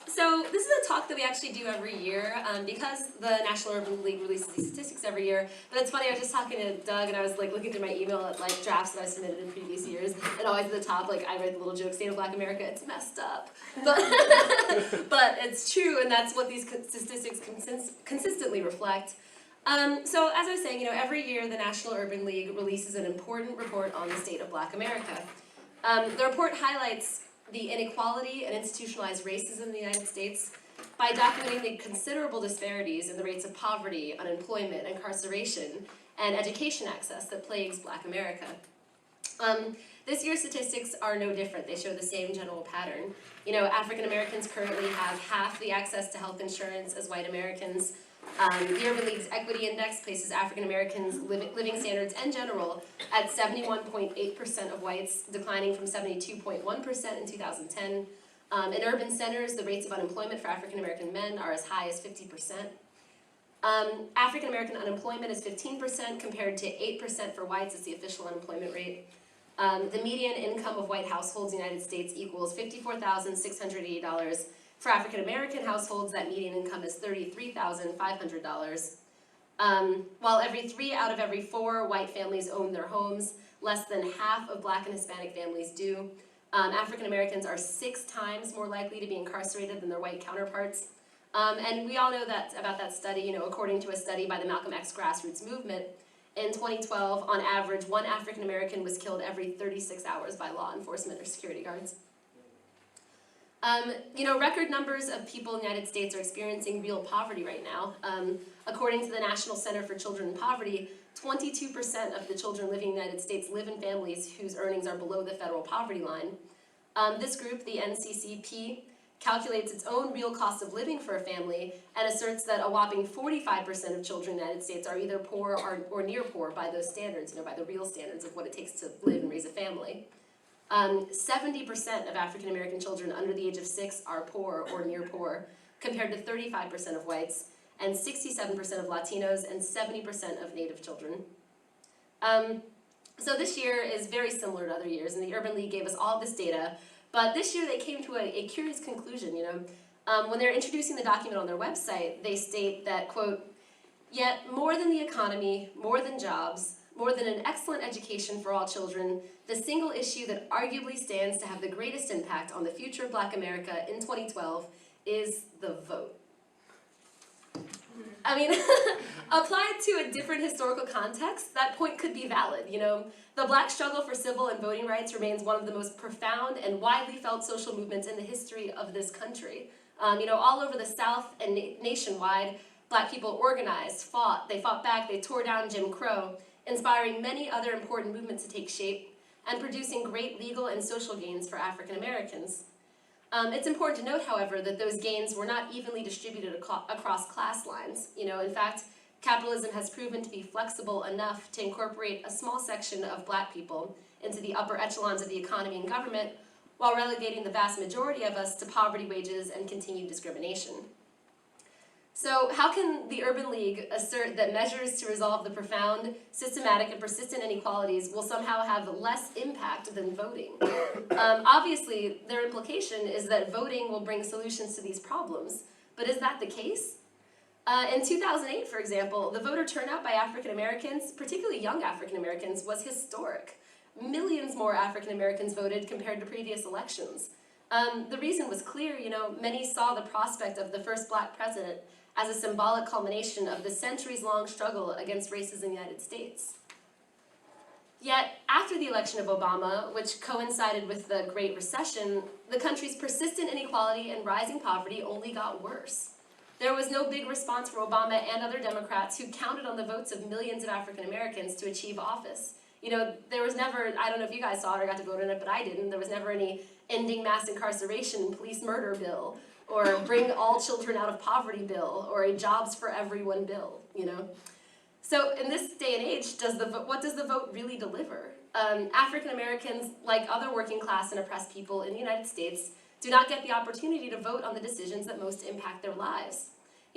So this is a talk that we actually do every year because the National Urban League releases these statistics every year. But it's funny, I was just talking to Doug and I was like looking through my email at like drafts that I submitted in previous years, and always at the top, like I write the little joke, State of Black America, it's messed up. But, but it's true, and that's what these statistics consistently reflect. So as I was saying, every year the National Urban League releases an important report on the state of Black America. The report highlights the inequality and institutionalized racism in the United States by documenting the considerable disparities in the rates of poverty, unemployment, incarceration, and education access that plagues Black America. This year's statistics are no different. They show the same general pattern. African Americans currently have half the access to health insurance as white Americans. The Urban League's Equity Index places African Americans' living standards in general at 71.8% of whites, declining from 72.1% in 2010. In urban centers, the rates of unemployment for African American men are as high as 50%. African American unemployment is 15% compared to 8% for whites as the official unemployment rate. The median income of white households in the United States equals $54,680. For African American households, that median income is $33,500. While every 3 out of every 4 white families own their homes, less than half of Black and Hispanic families do. African Americans are 6 times more likely to be incarcerated than their white counterparts. And we all know that about that study, according to a study by the Malcolm X grassroots movement, in 2012, on average, 1 African American was killed every 36 hours by law enforcement or security guards. Record numbers of people in the United States are experiencing real poverty right now. According to the National Center for Children in Poverty, 22% of the children living in the United States live in families whose earnings are below the federal poverty line. This group, the NCCP, calculates its own real cost of living for a family and asserts that a whopping 45% of children in the United States are either poor or near poor by those standards, by the real standards of what it takes to live and raise a family. 70% of African American children under the age of 6 are poor or near poor, compared to 35% of whites, and 67% of Latinos, and 70% of Native children. So this year is very similar to other years, and the Urban League gave us all this data, but this year they came to a curious conclusion, When they're introducing the document on their website, they state that, quote, "Yet more than the economy, more than jobs, more than an excellent education for all children, the single issue that arguably stands to have the greatest impact on the future of Black America in 2012 is the vote." I mean, applied to a different historical context, that point could be valid. The Black struggle for civil and voting rights remains one of the most profound and widely felt social movements in the history of this country. All over the South and nationwide, Black people organized, fought, they fought back, they tore down Jim Crow, inspiring many other important movements to take shape, and producing great legal and social gains for African Americans. It's important to note, however, that those gains were not evenly distributed across class lines. In fact, capitalism has proven to be flexible enough to incorporate a small section of Black people into the upper echelons of the economy and government, while relegating the vast majority of us to poverty, wages, and continued discrimination. So how can the Urban League assert that measures to resolve the profound, systematic, and persistent inequalities will somehow have less impact than voting? Obviously, their implication is that voting will bring solutions to these problems, but is that the case? In 2008, for example, the voter turnout by African Americans, particularly young African Americans, was historic. Millions more African Americans voted compared to previous elections. The reason was clear, many saw the prospect of the first Black president as a symbolic culmination of the centuries-long struggle against racism in the United States. Yet, after the election of Obama, which coincided with the Great Recession, the country's persistent inequality and rising poverty only got worse. There was no big response for Obama and other Democrats who counted on the votes of millions of African Americans to achieve office. There was never, I don't know if you guys saw it or got to vote on it, but I didn't, there was never any ending mass incarceration, police murder bill, or bring all children out of poverty bill, or a jobs for everyone bill, So in this day and age, what does the vote really deliver? African Americans, like other working class and oppressed people in the United States, do not get the opportunity to vote on the decisions that most impact their lives.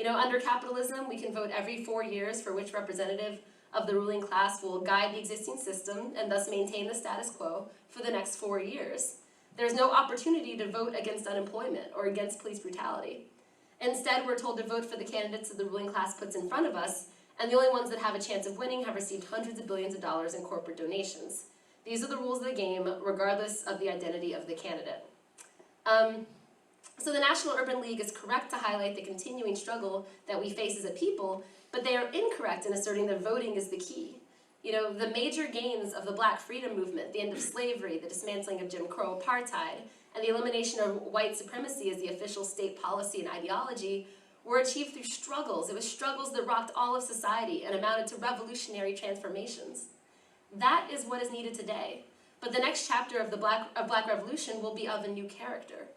Under capitalism, we can vote every 4 years for which representative of the ruling class will guide the existing system and thus maintain the status quo for the next 4 years. There's no opportunity to vote against unemployment or against police brutality. Instead, we're told to vote for the candidates that the ruling class puts in front of us, and the only ones that have a chance of winning have received hundreds of billions of dollars in corporate donations. These are the rules of the game, regardless of the identity of the candidate. So the National Urban League is correct to highlight the continuing struggle that we face as a people, but they are incorrect in asserting that voting is the key. The major gains of the Black freedom movement, the end of slavery, the dismantling of Jim Crow apartheid, and the elimination of white supremacy as the official state policy and ideology were achieved through struggles. It was struggles that rocked all of society and amounted to revolutionary transformations. That is what is needed today. But the next chapter of the Black Revolution will be of a new character.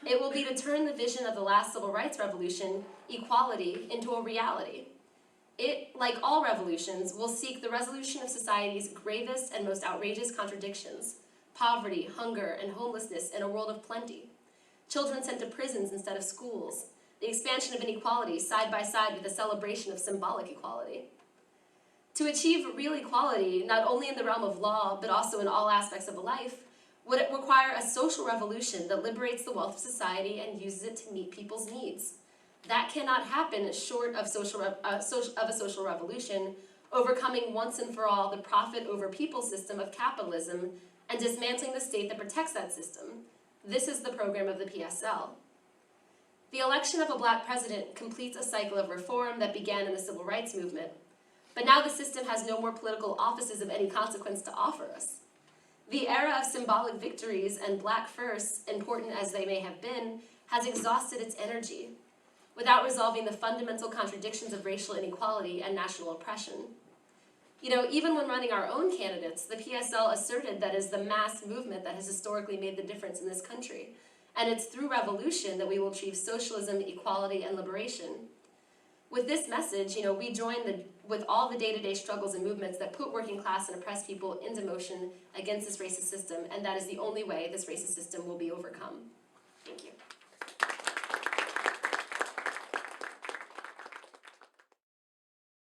It will be to turn the vision of the last civil rights revolution, equality, into a reality. It, like all revolutions, will seek the resolution of society's gravest and most outrageous contradictions: poverty, hunger, and homelessness in a world of plenty, children sent to prisons instead of schools, the expansion of inequality side by side with the celebration of symbolic equality. To achieve real equality, not only in the realm of law, but also in all aspects of life, would it require a social revolution that liberates the wealth of society and uses it to meet people's needs. That cannot happen short of a social revolution, overcoming once and for all the profit over people system of capitalism and dismantling the state that protects that system. This is the program of the PSL. The election of a Black president completes a cycle of reform that began in the civil rights movement, but now the system has no more political offices of any consequence to offer us. The era of symbolic victories and Black firsts, important as they may have been, has exhausted its energy, without resolving the fundamental contradictions of racial inequality and national oppression. Even when running our own candidates, the PSL asserted that it is the mass movement that has historically made the difference in this country, and it's through revolution that we will achieve socialism, equality, and liberation. With this message, we join with all the day-to-day struggles and movements that put working class and oppressed people into motion against this racist system, and that is the only way this racist system will be overcome.